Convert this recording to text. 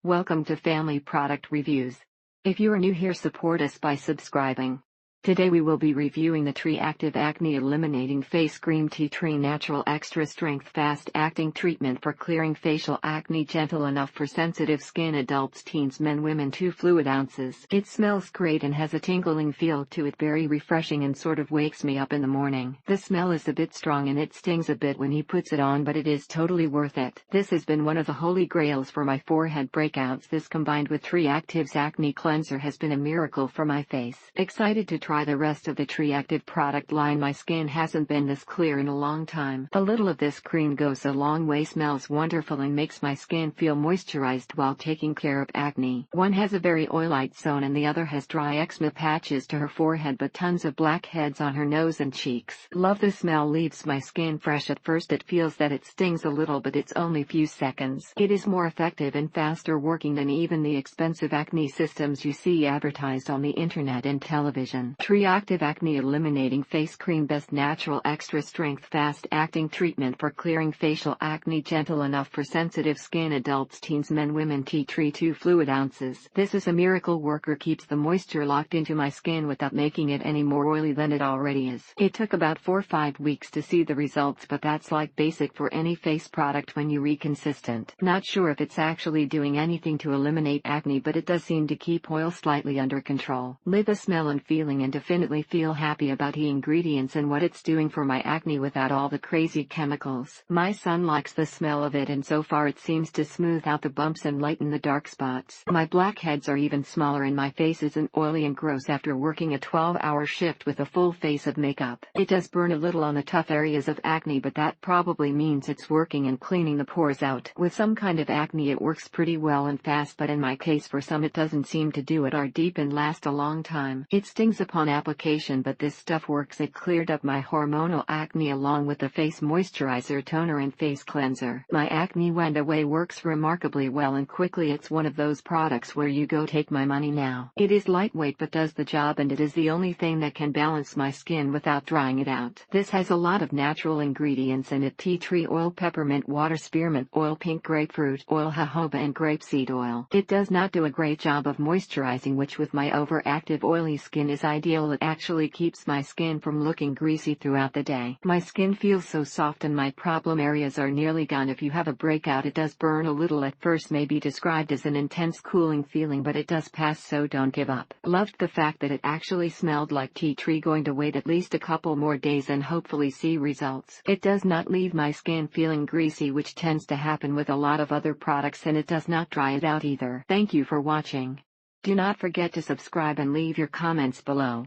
Welcome to Family Product Reviews. If you are new here, support us by subscribing. Today we will be reviewing the TreeActiv Acne Eliminating Face Cream Tea Tree Natural Extra Strength Fast Acting Treatment for Clearing Facial Acne, gentle enough for sensitive skin, adults, teens, men, women. 2 fluid ounces. It smells great and has a tingling feel to it, very refreshing and sort of wakes me up in the morning. The smell is a bit strong and it stings a bit when he puts it on, but it is totally worth it. This has been one of the holy grails for my forehead breakouts. This combined with TreeActiv's acne cleanser has been a miracle for my face. Excited to try the rest of the TreeActiv product line. My skin hasn't been this clear in a long time. A little of this cream goes a long way, smells wonderful and makes my skin feel moisturized while taking care of acne. One has a very oilite zone and the other has dry eczema patches to her forehead but tons of blackheads on her nose and cheeks. Love the smell, leaves my skin fresh. At first it feels that it stings a little, but it's only few seconds. It is more effective and faster working than even the expensive acne systems you see advertised on the internet and television. TreeActiv Acne Eliminating Face Cream, best natural extra strength fast acting treatment for clearing facial acne, gentle enough for sensitive skin, adults, teens, men, women. Tea tree 2 fluid ounces. This is a miracle worker, keeps the moisture locked into my skin without making it any more oily than it already is. It took about 4 or 5 weeks to see the results, but that's like basic for any face product when you consistent. Not sure if it's actually doing anything to eliminate acne, but it does seem to keep oil slightly under control. Live a smell and feeling and definitely feel happy about the ingredients and what it's doing for my acne without all the crazy chemicals. My son likes the smell of it and so far it seems to smooth out the bumps and lighten the dark spots. My blackheads are even smaller and my face isn't oily and gross after working a 12-hour shift with a full face of makeup. It does burn a little on the tough areas of acne, but that probably means it's working and cleaning the pores out. With some kind of acne it works pretty well and fast, but in my case for some it doesn't seem to do it or deep and last a long time. It stings upon application, but this stuff works. It cleared up my hormonal acne along with the face moisturizer, toner and face cleanser. My acne went away, works remarkably well and quickly. It's one of those products where you go, take my money now. It is lightweight but does the job, and it is the only thing that can balance my skin without drying it out. This has a lot of natural ingredients in it: tea tree oil, peppermint water, spearmint oil, pink grapefruit oil, jojoba and grapeseed oil. It does not do a great job of moisturizing, which with my overactive oily skin is ideal. It actually keeps my skin from looking greasy throughout the day. My skin feels so soft and my problem areas are nearly gone. If you have a breakout, it does burn a little at first, may be described as an intense cooling feeling, but it does pass, so don't give up. Loved the fact that it actually smelled like tea tree. Going to wait at least a couple more days and hopefully see results. It does not leave my skin feeling greasy, which tends to happen with a lot of other products, and it does not dry it out either. Thank you for watching. Do not forget to subscribe and leave your comments below.